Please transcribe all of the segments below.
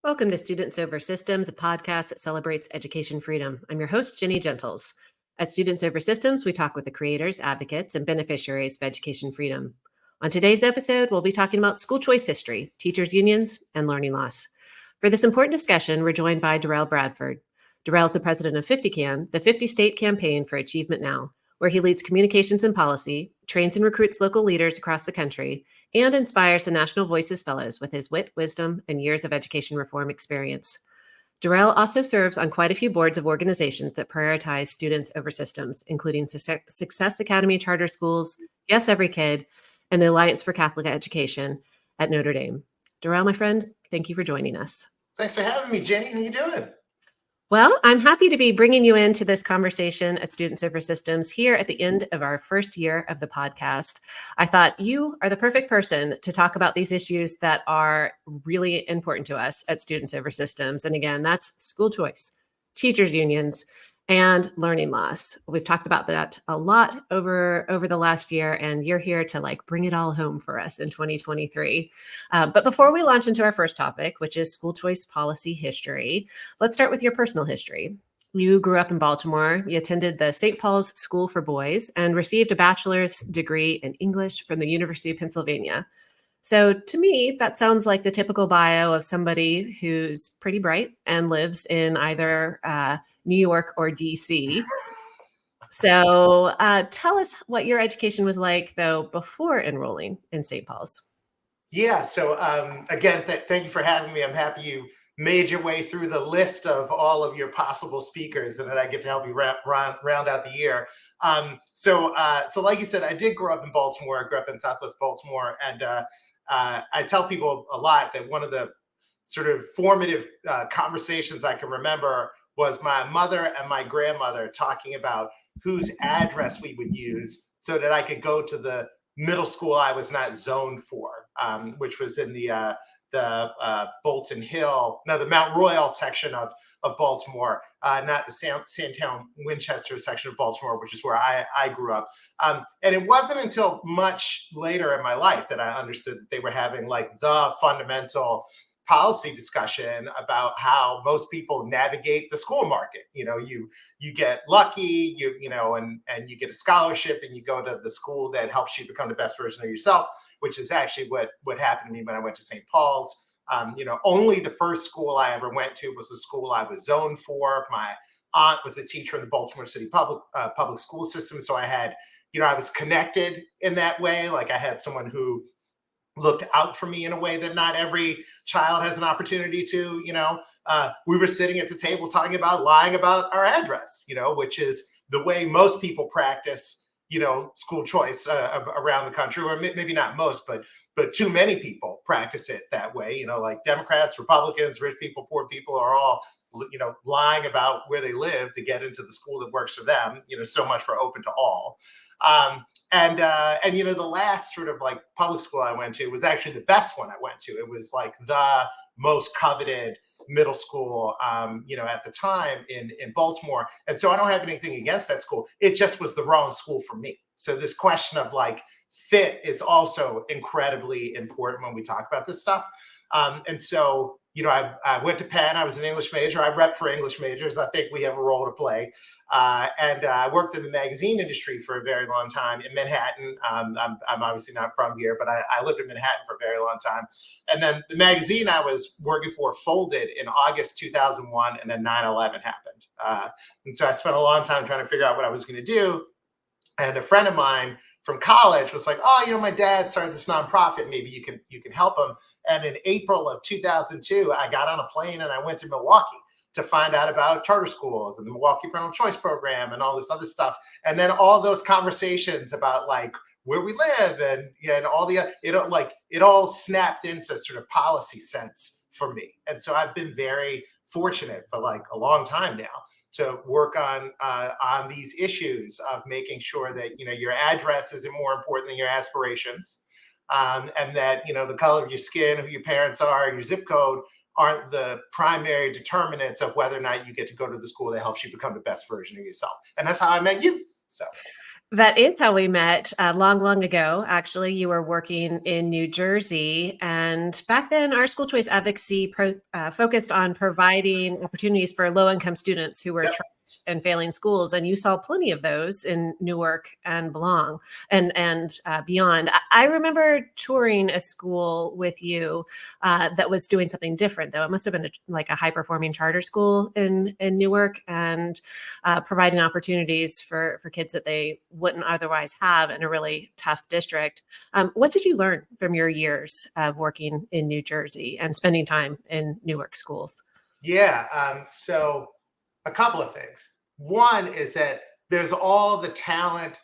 Welcome to Students Over Systems, a podcast that celebrates education freedom. I'm your host, Ginny Gentles. At Students Over Systems, we talk with the creators, advocates, and beneficiaries of education freedom. On today's episode, we'll be talking about school choice history, teachers' unions, and learning loss. For this important discussion, we're joined by Derrell Bradford. Derrell is the president of 50CAN, the 50-state campaign for Achievement Now, where he leads communications and policy, trains and recruits local leaders across the country, and inspires the National Voices Fellows with his wit, wisdom, and years of education reform experience. Derrell also serves on quite a few boards of organizations that prioritize students over systems, including Success Academy Charter Schools, Yes Every Kid, and the Alliance for Catholic Education at Notre Dame. Derrell, my friend, thank you for joining us. Thanks for having me, Jenny. How you doing? Well, I'm happy to be bringing you into this conversation at Students Over Systems here at the end of our first year of the podcast. I thought you are the perfect person to talk about these issues that are really important to us at Students Over Systems. And again, that's school choice, teachers' unions, and learning loss. We've talked about that a lot over the last year, and you're here to bring it all home for us in 2023. But before we launch into our first topic, which is school choice policy history, let's start with your personal history. You grew up in Baltimore. You attended the St. Paul's School for Boys and received a bachelor's degree in English from the University of Pennsylvania. So to me, that sounds like the typical bio of somebody who's pretty bright and lives in either New York or DC. So tell us what your education was like, though, before enrolling in St. Paul's. Yeah. So again, thank you for having me. I'm happy you made your way through the list of all of your possible speakers, and that I get to help you round out the year. So like you said, I did grow up in Baltimore. I grew up in Southwest Baltimore, and I tell people a lot that one of the sort of formative conversations I can remember was my mother and my grandmother talking about whose address we would use so that I could go to the middle school I was not zoned for, which was in the Bolton Hill, no, the Mount Royal section of Baltimore, not the Sandtown Winchester section of Baltimore, which is where I grew up. And it wasn't until much later in my life that I understood that they were having the fundamental policy discussion about how most people navigate the school market. You get lucky, and you get a scholarship and you go to the school that helps you become the best version of yourself, which is actually what happened to me when I went to St. Paul's. Only the first school I ever went to was the school I was zoned for. My aunt was a teacher in the Baltimore City public school system. So I had, I was connected in that way. I had someone who looked out for me in a way that not every child has an opportunity to. We were sitting at the table talking about lying about our address, which is the way most people practice, school choice around the country, or maybe not most, but too many people practice it that way. Like Democrats, Republicans, rich people, poor people are all, lying about where they live to get into the school that works for them. So much for open to all. And the last sort of public school I went to was actually the best one I went to. It was the most coveted middle school, at the time in Baltimore. And so I don't have anything against that school. It just was the wrong school for me. So this question of fit is also incredibly important when we talk about this stuff. And so, I went to Penn. I was an English major. I rep for English majors. I think we have a role to play. And I worked in the magazine industry for a very long time in Manhattan. I'm obviously not from here, but I lived in Manhattan for a very long time. And then the magazine I was working for folded in August 2001, and then 9/11 happened. And so I spent a long time trying to figure out what I was going to do. And a friend of mine from college was like, oh, my dad started this nonprofit. Maybe you can help him. And in April of 2002, I got on a plane and I went to Milwaukee to find out about charter schools and the Milwaukee Parental Choice Program and all this other stuff. And then all those conversations about where we live and all the, it all snapped into sort of policy sense for me. And so I've been very fortunate for a long time now to work on these issues of making sure that, your address isn't more important than your aspirations. And that, the color of your skin, who your parents are, and your zip code aren't the primary determinants of whether or not you get to go to the school that helps you become the best version of yourself. And that's how I met you. So. That is how we met, long, long ago. Actually, you were working in New Jersey, and back then, our school choice advocacy focused on providing opportunities for low-income students who were Yep. trapped and failing schools, and you saw plenty of those in Newark and Belong and beyond. I remember touring a school with you that was doing something different, though. It must have been like a high-performing charter school in Newark, and providing opportunities for kids that they wouldn't otherwise have in a really tough district. What did you learn from your years of working in New Jersey and spending time in Newark schools? Yeah. So a couple of things. One is that there's all the talent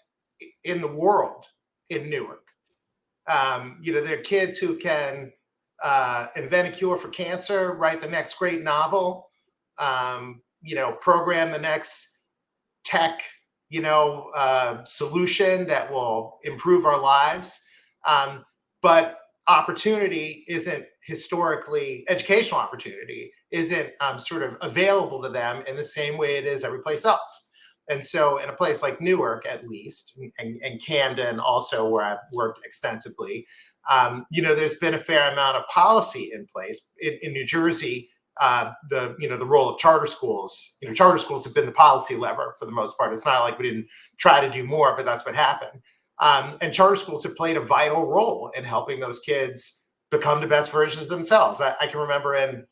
in the world in Newark. There are kids who can invent a cure for cancer, write the next great novel, program the next tech, solution that will improve our lives. But opportunity isn't historically, educational opportunity isn't sort of available to them in the same way it is every place else. And so in a place like Newark, at least, and Camden also, where I've worked extensively, there's been a fair amount of policy in place. In New Jersey, the role of charter schools. Charter schools have been the policy lever for the most part. It's not like we didn't try to do more, but that's what happened. And charter schools have played a vital role in helping those kids become the best versions of themselves. I can remember in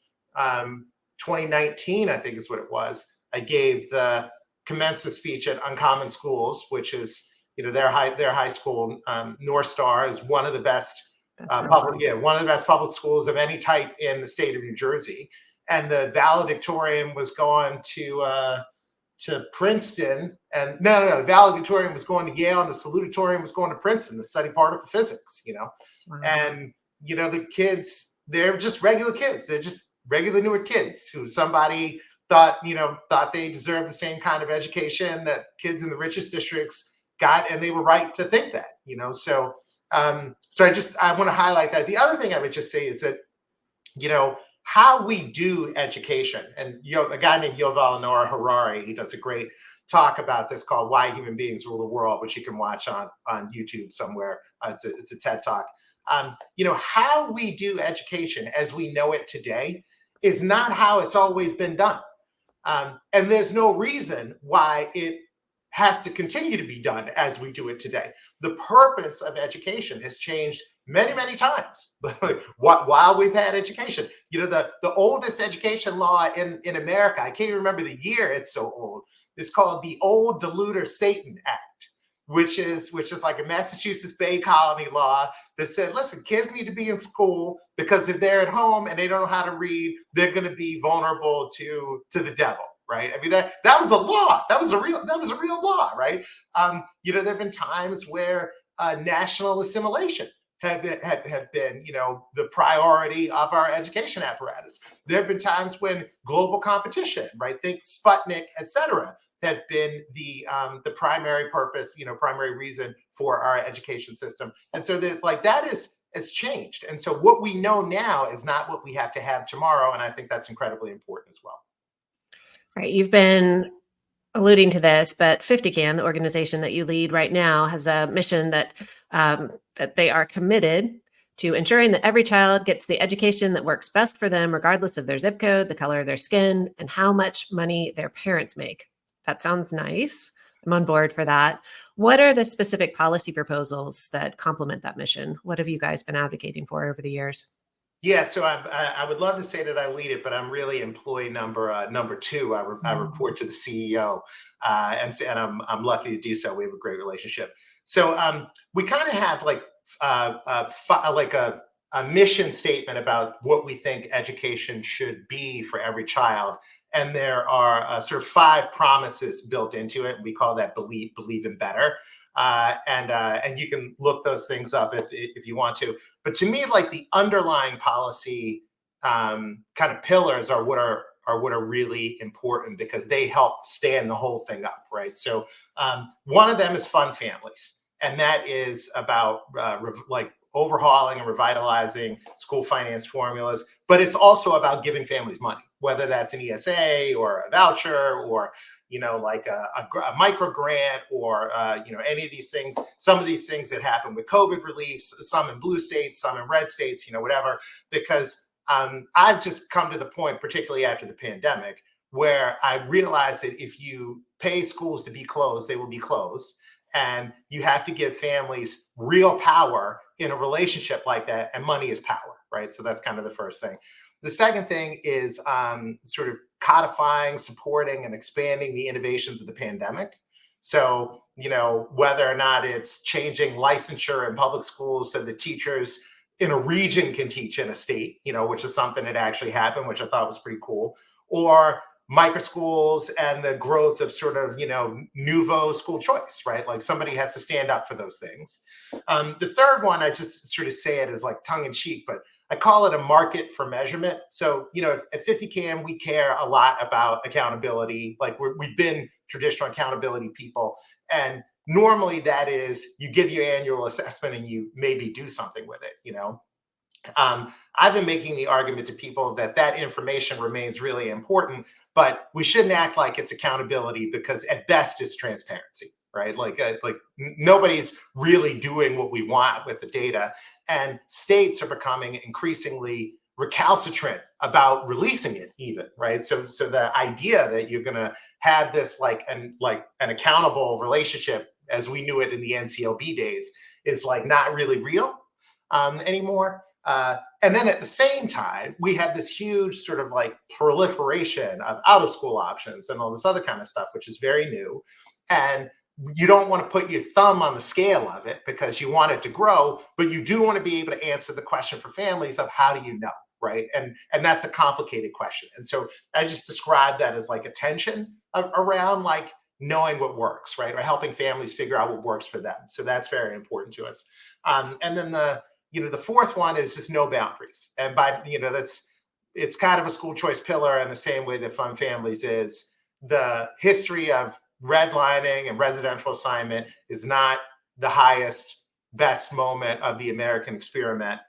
2019, I think is what it was. I gave the commencement speech at Uncommon Schools, which is their high school. North Star is one of the best one of the best public schools of any type in the state of New Jersey. And the valedictorian was going to Princeton, and no, the valedictorian was going to Yale, and the salutatorian was going to Princeton to study particle physics. Wow. And the kids, they're just regular kids. They're just regular Newark kids who somebody thought they deserved the same kind of education that kids in the richest districts got, and they were right to think that. So I want to highlight that. The other thing I would just say is that how we do education, and a guy named Yuval Noah Harari, he does a great talk about this called "Why Human Beings Rule the World," which you can watch on YouTube somewhere. It's a TED talk. How we do education as we know it today is not how it's always been done. And there's no reason why it has to continue to be done as we do it today. The purpose of education has changed many, many times while we've had education. The oldest education law in America, I can't even remember the year, it's so old, is called the Old Deluder Satan Act, which is like a Massachusetts Bay Colony law that said, listen, kids need to be in school because if they're at home and they don't know how to read, they're going to be vulnerable to the devil. Right. I mean, that was a law. That was a real law. Right. There have been times where national assimilation have been, the priority of our education apparatus. There have been times when global competition, right, think Sputnik, et cetera, have been the primary purpose, primary reason for our education system. And so that has changed. And so what we know now is not what we have to have tomorrow. And I think that's incredibly important as well. Right. You've been alluding to this, but 50CAN, the organization that you lead right now, has a mission that they are committed to ensuring that every child gets the education that works best for them, regardless of their zip code, the color of their skin, and how much money their parents make. That sounds nice. I'm on board for that. What are the specific policy proposals that complement that mission? What have you guys been advocating for over the years? Yeah, so I would love to say that I lead it, but I'm really employee number two. I report to the CEO, and I'm lucky to do so. We have a great relationship. So we kind of have like a mission statement about what we think education should be for every child, and there are sort of 5 promises built into it. We call that believe in better. And you can look those things up if you want to. But to me, like the underlying policy kind of pillars are what are really important because they help stand the whole thing up, right? So one of them is fund families. And that is about like overhauling and revitalizing school finance formulas, but it's also about giving families money, whether that's an ESA or a voucher or like a micro grant or any of these things. Some of these things that happen with COVID reliefs, some in blue states, some in red states, whatever. Because I've just come to the point, particularly after the pandemic, where I realized that if you pay schools to be closed, they will be closed. And you have to give families real power in a relationship like that. And money is power, right? So that's kind of the first thing. The second thing is sort of codifying, supporting, and expanding the innovations of the pandemic. So, whether or not it's changing licensure in public schools so the teachers in a region can teach in a state, which is something that actually happened, which I thought was pretty cool, or micro schools and the growth of sort of, nouveau school choice, right? Like somebody has to stand up for those things. The third one, I just sort of say it as like tongue in cheek, but I call it a market for measurement. So, at 50CAM, we care a lot about accountability. Like we've been traditional accountability people. And normally that is you give your annual assessment and you maybe do something with it, I've been making the argument to people that information remains really important, but we shouldn't act like it's accountability because at best it's transparency, right? Like nobody's really doing what we want with the data, and states are becoming increasingly recalcitrant about releasing it even, right? So the idea that you're going to have this like an accountable relationship as we knew it in the NCLB days is like not really real anymore. And then at the same time, we have this huge sort of like proliferation of out of school options and all this other kind of stuff, which is very new. And you don't want to put your thumb on the scale of it because you want it to grow, but you do want to be able to answer the question for families of how do you know, right? And that's a complicated question. And so I just describe that as like a tension around like knowing what works, right? Or helping families figure out what works for them. So that's very important to us. And then the fourth one is just no boundaries. And by, it's kind of a school choice pillar in the same way that Fund Families is. The history of redlining and residential assignment is not the highest, best moment of the American experiment.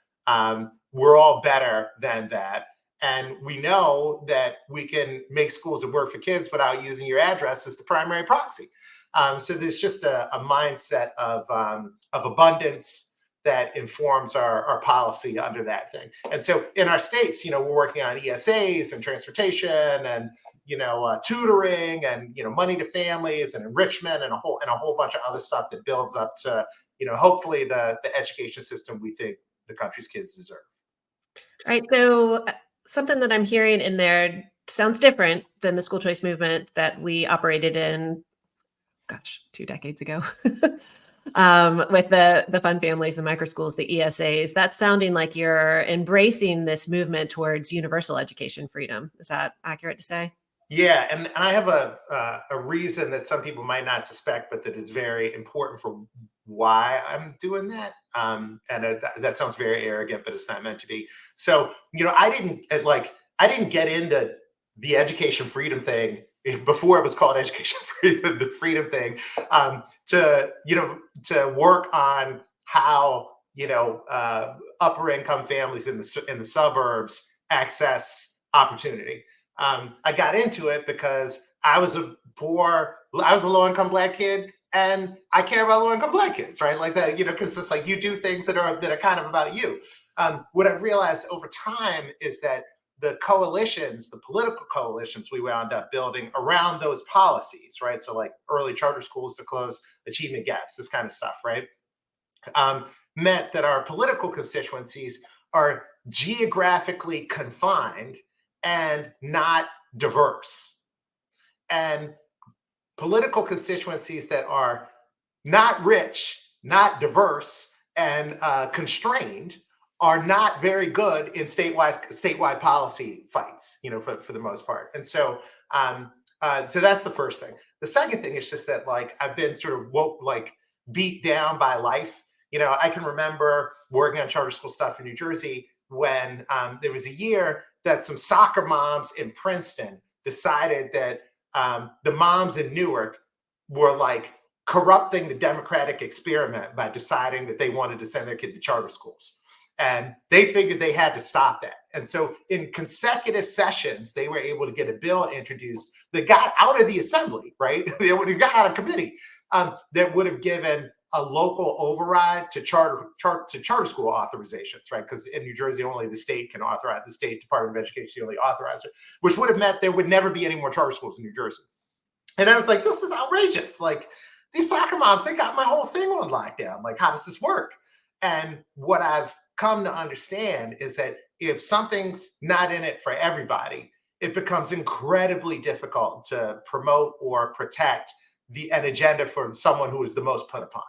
We're all better than that. And we know that we can make schools that work for kids without using your address as the primary proxy. So there's just a mindset of abundance that informs our policy under that thing. And so in our states, we're working on ESAs and transportation and tutoring and money to families and enrichment and a whole bunch of other stuff that builds up to hopefully the education system we think the country's kids deserve. All right. So something that I'm hearing in there sounds different than the school choice movement that we operated in, 2 decades ago. With the Fund Families, the micro schools, the ESAs. That's sounding like you're embracing this movement towards universal education freedom. Is that accurate to say? Yeah, and I have a reason that some people might not suspect, but that is very important for why I'm doing that. And that sounds very arrogant, but it's not meant to be. So, I didn't get into the education freedom thing before it was called education freedom, the freedom thing, to work on how upper income families in the suburbs access opportunity. I got into it because I was a low income Black kid, and I care about low income Black kids, right? Like that, because it's like you do things that are kind of about you. What I've realized over time is that the political coalitions we wound up building around those policies, right? So like early charter schools to close achievement gaps, this kind of stuff, right? Meant that our political constituencies are geographically confined and not diverse. And political constituencies that are not rich, not diverse, and constrained are not very good in statewide policy fights, for the most part. And so that's the first thing. The second thing is just that like I've been sort of beat down by life. I can remember working on charter school stuff in New Jersey when there was a year that some soccer moms in Princeton decided that the moms in Newark were like corrupting the democratic experiment by deciding that they wanted to send their kids to charter schools. And they figured they had to stop that. And so in consecutive sessions, they were able to get a bill introduced that got out of the assembly, right? They would have got out of committee, that would have given a local override to charter school authorizations, right? Because in New Jersey, only the state can authorize, the state Department of Education only authorizes it, which would have meant there would never be any more charter schools in New Jersey. And I was like, this is outrageous. Like, these soccer moms, they got my whole thing on lockdown. Like, how does this work? And what I've come to understand is that if something's not in it for everybody, it becomes incredibly difficult to promote or protect an agenda for someone who is the most put upon.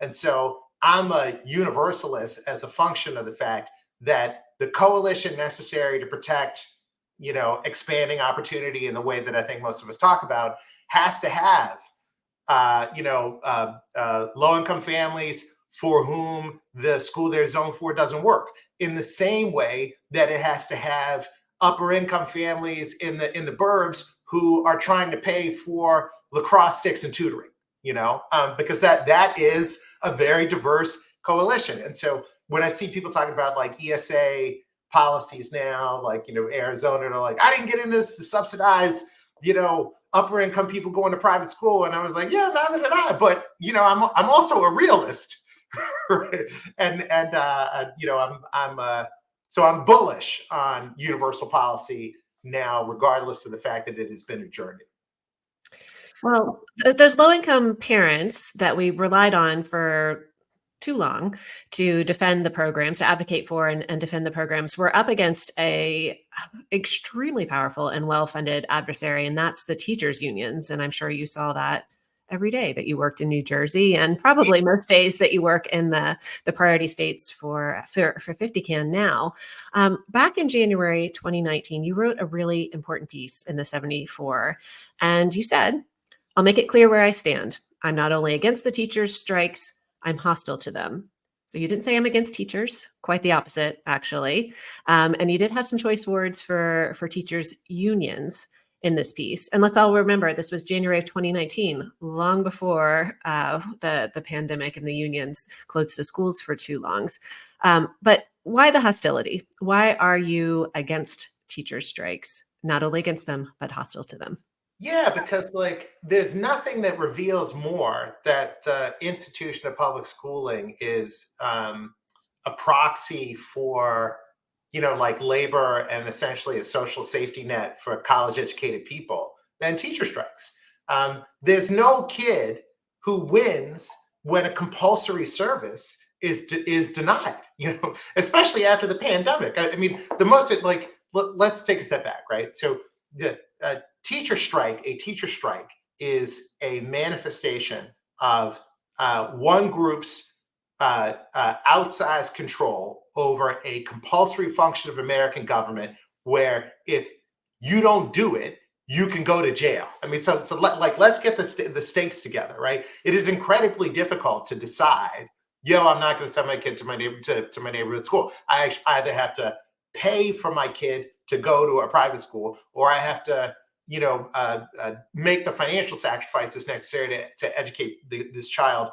And so I'm a universalist as a function of the fact that the coalition necessary to protect, expanding opportunity in the way that I think most of us talk about has to have, low-income families for whom the school they're zoned for doesn't work, in the same way that it has to have upper-income families in the burbs who are trying to pay for lacrosse sticks and tutoring, because that is a very diverse coalition. And so when I see people talking about like ESA policies now, like, Arizona, they're like, I didn't get into this to subsidize, upper income people going to private school. And I was like, yeah, neither did I. But, I'm also a realist. So I'm bullish on universal policy now, regardless of the fact that it has been a journey. Well, those low-income parents that we relied on for too long to defend the programs, to advocate for and defend the programs, were up against a extremely powerful and well-funded adversary, and that's the teachers' unions. And I'm sure you saw that every day that you worked in New Jersey, and probably most days that you work in the priority states for 50 Can now. Back in January 2019, you wrote a really important piece in the 74, and you said, I'll make it clear where I stand. I'm not only against the teachers' strikes, I'm hostile to them. So you didn't say I'm against teachers, quite the opposite, actually. And you did have some choice words for teachers' unions in this piece. And let's all remember, this was January of 2019, long before the pandemic and the unions closed the schools for too long. But why the hostility? Why are you against teachers' strikes? Not only against them, but hostile to them? Yeah, because there's nothing that reveals more that the institution of public schooling is a proxy for, labor and essentially a social safety net for college educated people than teacher strikes. There's no kid who wins when a compulsory service is denied, especially after the pandemic. I mean, let's take a step back, right? So the a teacher strike is a manifestation of one group's outsized control over a compulsory function of American government, where if you don't do it, you can go to jail. I mean, so let's get the stakes together, right? It is incredibly difficult to decide, I'm not going to send my kid to my neighborhood school. I either have to pay for my kid to go to a private school, or I have to, make the financial sacrifices necessary to educate this child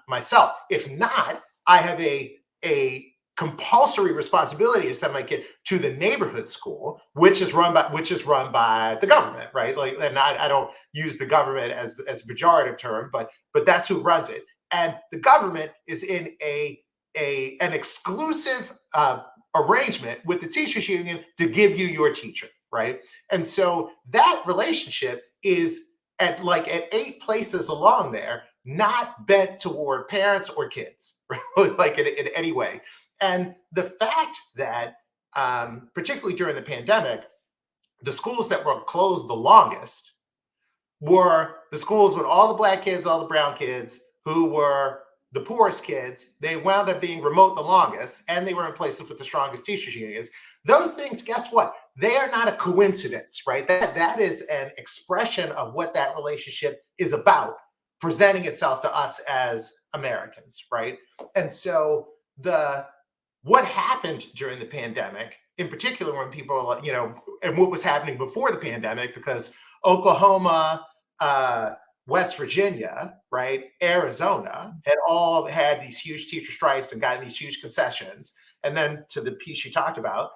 myself. If not, I have a compulsory responsibility to send my kid to the neighborhood school, which is run by the government, right? And I don't use the government as a pejorative term, but that's who runs it. And the government is in an exclusive arrangement with the teachers union to give you your teacher, right? And so that relationship is at 8 places along there, not bent toward parents or kids, right? in any way. And the fact that, particularly during the pandemic, the schools that were closed the longest were the schools with all the Black kids, all the brown kids, who were the poorest kids. They wound up being remote the longest, and they were in places with the strongest teachers unions. Those things, guess what? They are not a coincidence, right? That is an expression of what that relationship is about, presenting itself to us as Americans, right? And so what happened during the pandemic, in particular when people, and what was happening before the pandemic, because Oklahoma, West Virginia, right, Arizona had all had these huge teacher strikes and gotten these huge concessions. And then to the piece you talked about,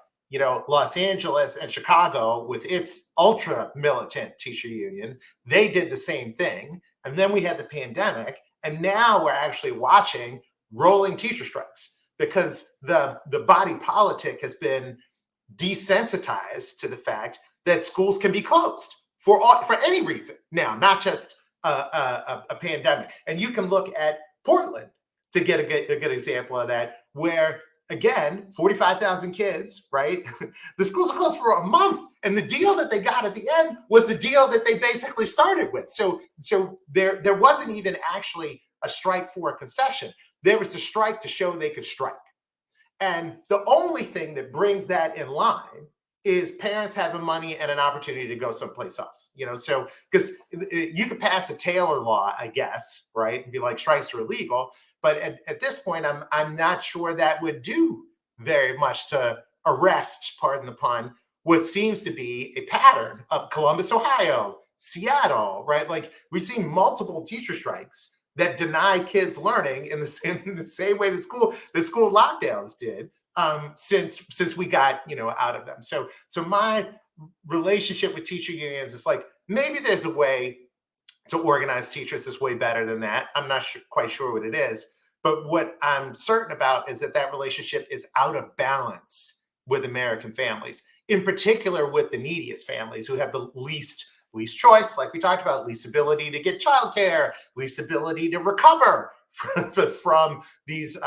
Los Angeles and Chicago with its ultra militant teacher union, they did the same thing. And then we had the pandemic, and now we're actually watching rolling teacher strikes because the body politic has been desensitized to the fact that schools can be closed for any reason now, not just a pandemic. And you can look at Portland to get a good example of that, where again, 45,000 kids, right? The schools are closed for a month, and the deal that they got at the end was the deal that they basically started with. So there wasn't even actually a strike for a concession. There was a strike to show they could strike. And the only thing that brings that in line is parents having money and an opportunity to go someplace else. So because you could pass a Taylor law, I guess, right, and be like, strikes are illegal. But at this point, I'm not sure that would do very much to arrest, pardon the pun, what seems to be a pattern of Columbus, Ohio, Seattle, right? Like we've seen multiple teacher strikes that deny kids learning in the same way the school lockdowns did since we got out of them. So my relationship with teacher unions is like, maybe there's a way to organize teachers is way better than that. I'm not quite sure what it is, but what I'm certain about is that relationship is out of balance with American families, in particular with the neediest families who have the least choice, like we talked about, least ability to get childcare, least ability to recover from these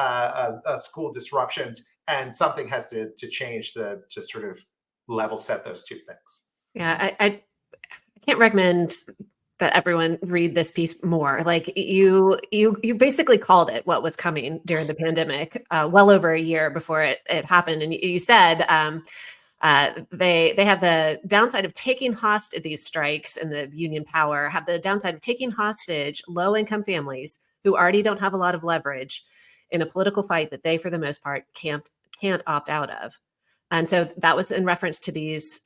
school disruptions. And something has to change to sort of level set those two things. Yeah, I can't recommend that everyone read this piece more. Like you basically called it what was coming during the pandemic, well over a year before it happened. And you said they have the downside of taking hostage, these strikes and the union power have the downside of taking hostage low-income families who already don't have a lot of leverage in a political fight that they, for the most part, can't opt out of. And so that was in reference to these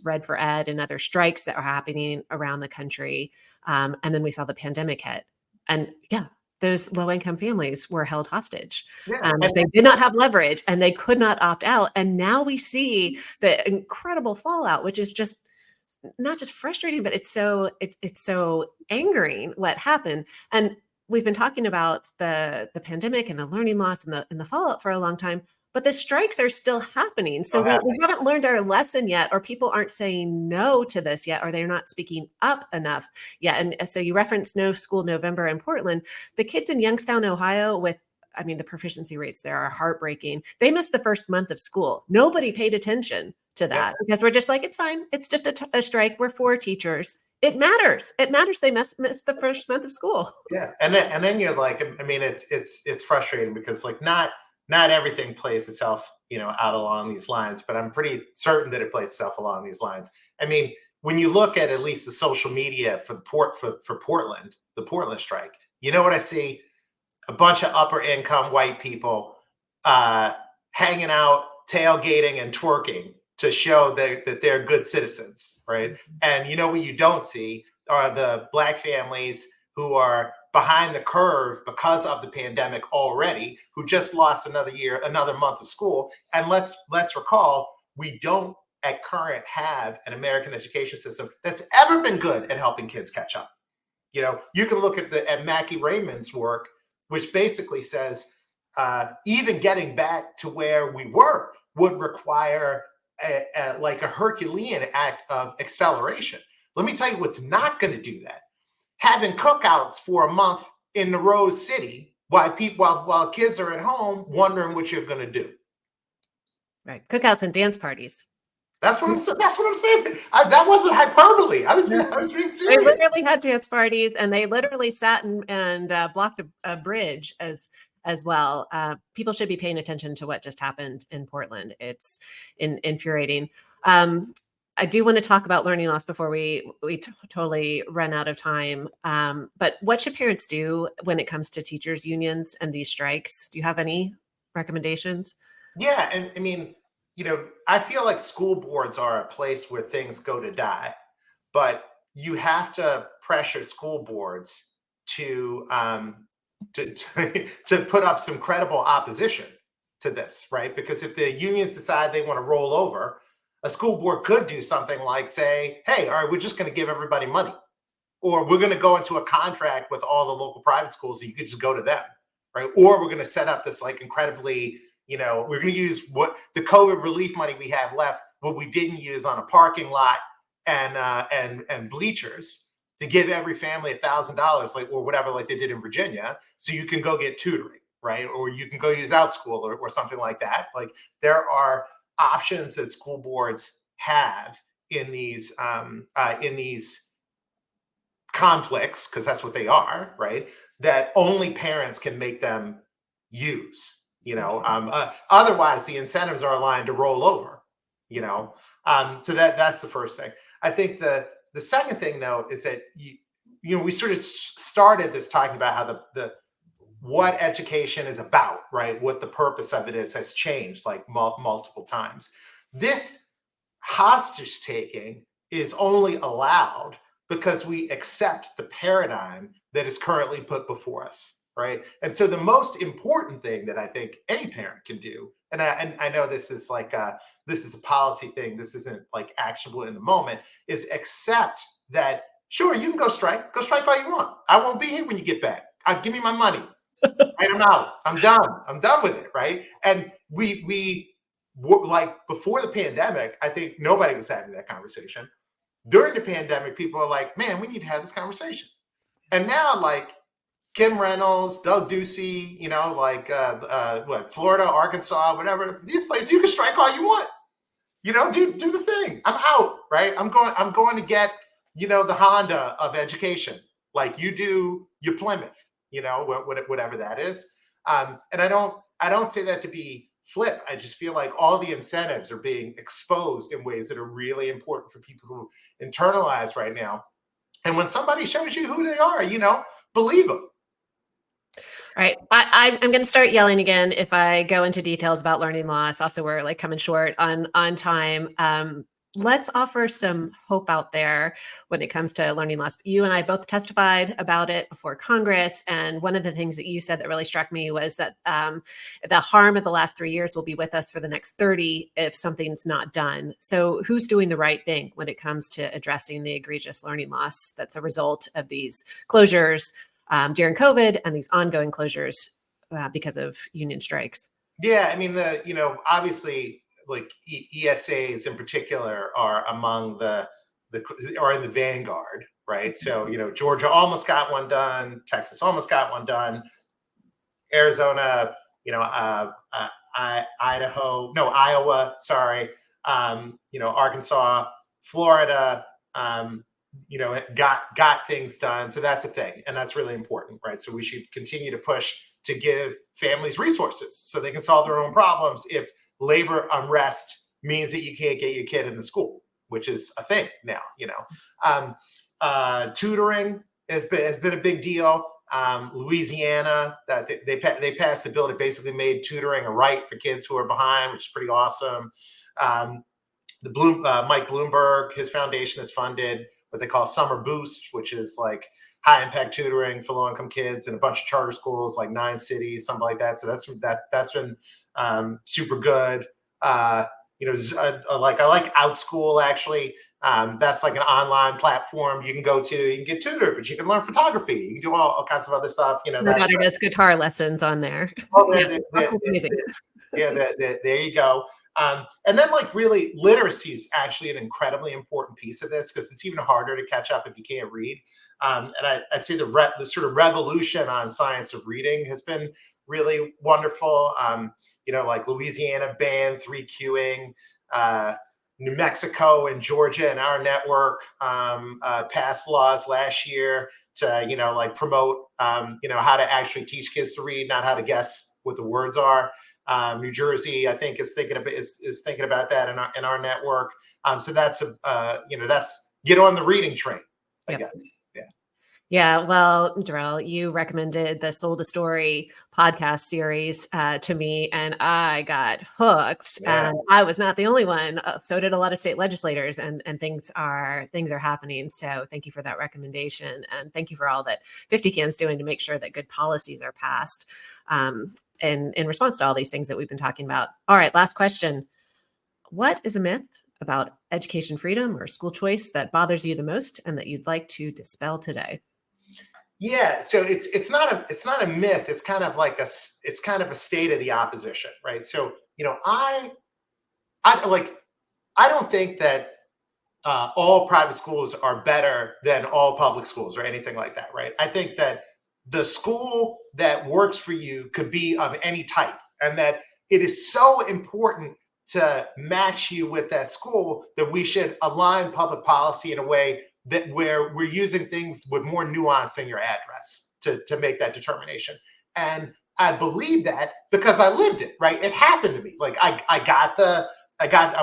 Red for Ed and other strikes that are happening around the country. And then we saw the pandemic hit. And yeah, those low-income families were held hostage. Yeah. They did not have leverage and they could not opt out. And now we see the incredible fallout, which is just not just frustrating, but it's so angering what happened. And we've been talking about the pandemic and the learning loss and the fallout for a long time. But the strikes are still happening. So we haven't learned our lesson yet, or people aren't saying no to this yet, or they're not speaking up enough yet. And so you referenced No School November in Portland. The kids in Youngstown, Ohio, the proficiency rates there are heartbreaking. They missed the first month of school. Nobody paid attention to that because we're just like, it's fine. It's just a strike. We're 4 teachers. It matters. It matters. They missed the first month of school. Yeah. And then you're like, it's frustrating because like not everything plays itself, out along these lines, but I'm pretty certain that it plays itself along these lines. I mean, when you look at least the social media for Portland, the Portland strike, you know what I see? A bunch of upper income white people hanging out, tailgating and twerking to show that they're good citizens, right? And you know what you don't see are the Black families who are behind the curve because of the pandemic already, who just lost another month of school. And let's recall, we don't at current have an American education system that's ever been good at helping kids catch up. You can look at Mackie Raymond's work, which basically says even getting back to where we were would require like a Herculean act of acceleration. Let me tell you what's not going to do that. Having cookouts for a month in the Rose City while kids are at home wondering what you're going to do. Right, cookouts and dance parties. That's what I'm saying. That wasn't hyperbole. I was being serious. They literally had dance parties, and they literally sat and blocked a bridge as well. People should be paying attention to what just happened in Portland. It's infuriating. I do want to talk about learning loss before we totally run out of time. But what should parents do when it comes to teachers' unions and these strikes? Do you have any recommendations? Yeah, and I feel like school boards are a place where things go to die, but you have to pressure school boards to to put up some credible opposition to this, right? Because if the unions decide they want to roll over, a school board could do something like say, hey, all right, we're just going to give everybody money, or we're going to go into a contract with all the local private schools so you could just go to them, right? Or we're going to set up this like incredibly, we're going to use what the COVID relief money we have left, what we didn't use on a parking lot and bleachers, to give every family $1,000, like, or whatever, like they did in Virginia, so you can go get tutoring, right? Or you can go use OutSchool or something like that. Like, there are options that school boards have in these conflicts, because that's what they are, right? That only parents can make them use. Otherwise, the incentives are aligned to roll over. So that's the first thing. I think the second thing, though, is that we sort of started this talking about how the what education is about, right? What the purpose of it is has changed like multiple times. This hostage taking is only allowed because we accept the paradigm that is currently put before us, right? And so the most important thing that I think any parent can do, and I know this is like this is a policy thing, this isn't like actionable in the moment, is accept that, sure, you can go strike all you want. I won't be here when you get back. Give me my money. Right, I'm out. I'm done with it, right? And we like before the pandemic, I think nobody was having that conversation. During the pandemic, people are like, man, we need to have this conversation. And now, like Kim Reynolds, Doug Ducey, Florida, Arkansas, whatever, these places, you can strike all you want. Do the thing. I'm out, right? I'm going to get, the Honda of education, like you do your Plymouth, whatever that is. And I don't say that to be flip. I just feel like all the incentives are being exposed in ways that are really important for people who internalize right now. And when somebody shows you who they are, believe them. All right. I'm going to start yelling again if I go into details about learning loss. Also, we're like coming short on time. Let's offer some hope out there when it comes to learning loss. You and I both testified about it before Congress. And one of the things that you said that really struck me was that the harm of the last 3 years will be with us for the next 30 if something's not done. So who's doing the right thing when it comes to addressing the egregious learning loss that's a result of these closures during COVID and these ongoing closures because of union strikes? Yeah, I mean, obviously, like ESAs in particular are among are in the vanguard, right? So, Georgia almost got one done, Texas almost got one done, Arizona, Iowa, sorry, Arkansas, Florida, got things done. So that's a thing, and that's really important, right? So we should continue to push to give families resources so they can solve their own problems if labor unrest means that you can't get your kid into school, which is a thing now. Tutoring has been a big deal. Louisiana, that they passed a bill that basically made tutoring a right for kids who are behind, which is pretty awesome. Mike Bloomberg, his foundation has funded what they call Summer Boost, which is like high impact tutoring for low income kids in a bunch of charter schools, like 9 cities, something like that. So that's been super good. I like OutSchool actually. That's like an online platform you can go to. You can get tutored, but you can learn photography. You can do all kinds of other stuff. My daughter does guitar lessons on there. Oh, amazing. There you go. And then really literacy is actually an incredibly important piece of this because it's even harder to catch up if you can't read. And I'd say the sort of revolution on science of reading has been really wonderful. Like Louisiana banned 3Qing, New Mexico and Georgia and our network passed laws last year to, promote, how to actually teach kids to read, not how to guess what the words are. New Jersey, I think, is thinking about that in our network. So that's that's get on the reading train, I guess. Yeah, well, Derrell, you recommended the Sold a Story podcast series to me, and I got hooked. Yeah. And I was not the only one. So did a lot of state legislators, and things are happening. So thank you for that recommendation, and thank you for all that 50 Can's doing to make sure that good policies are passed in response to all these things that we've been talking about. All right, last question. What is a myth about education freedom or school choice that bothers you the most and that you'd like to dispel today? Yeah, so it's not a myth. It's kind of like it's kind of a state of the opposition, right? So I like I don't think that all private schools are better than all public schools or anything like that, right? I think that the school that works for you could be of any type, and that it is so important to match you with that school that we should align public policy in a way that where we're using things with more nuance than your address to make that determination. And I believe that because I lived it, right? It happened to me. Like I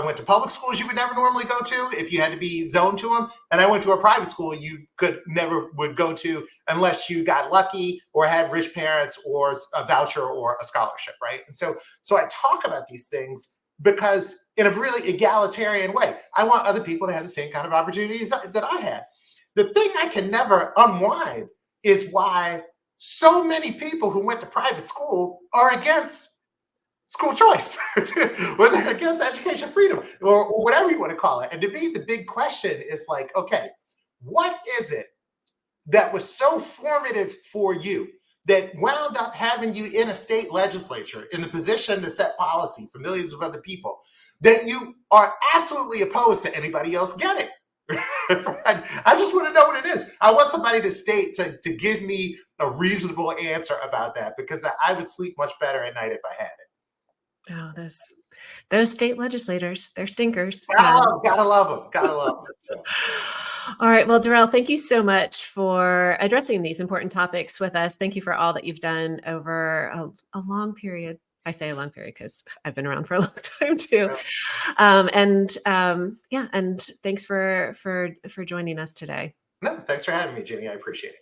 went to public schools you would never normally go to if you had to be zoned to them, and I went to a private school you could never would go to unless you got lucky or had rich parents or a voucher or a scholarship, right? And so I talk about these things because in a really egalitarian way, I want other people to have the same kind of opportunities that I had. The thing I can never unwind is why so many people who went to private school are against school choice, whether against education freedom or whatever you want to call it. And to me, the big question is like, okay, what is it that was so formative for you that wound up having you in a state legislature in the position to set policy for millions of other people that you are absolutely opposed to anybody else getting? I just want to know what it is. I want somebody to give me a reasonable answer about that, because I would sleep much better at night if I had it. Oh, those state legislators, they're stinkers. Gotta love them. Gotta love them. So. All right. Well, Derrell, thank you so much for addressing these important topics with us. Thank you for all that you've done over a long period. I say a long period because I've been around for a long time too. And thanks for joining us today. No, thanks for having me, Ginny. I appreciate it.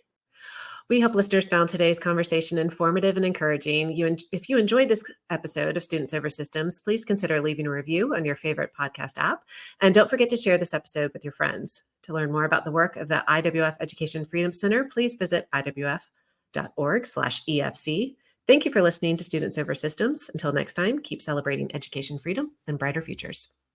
We hope listeners found today's conversation informative and encouraging. If you enjoyed this episode of Students Over Systems, please consider leaving a review on your favorite podcast app. And don't forget to share this episode with your friends. To learn more about the work of the IWF Education Freedom Center, please visit iwf.org/EFC. Thank you for listening to Students Over Systems. Until next time, keep celebrating education freedom and brighter futures.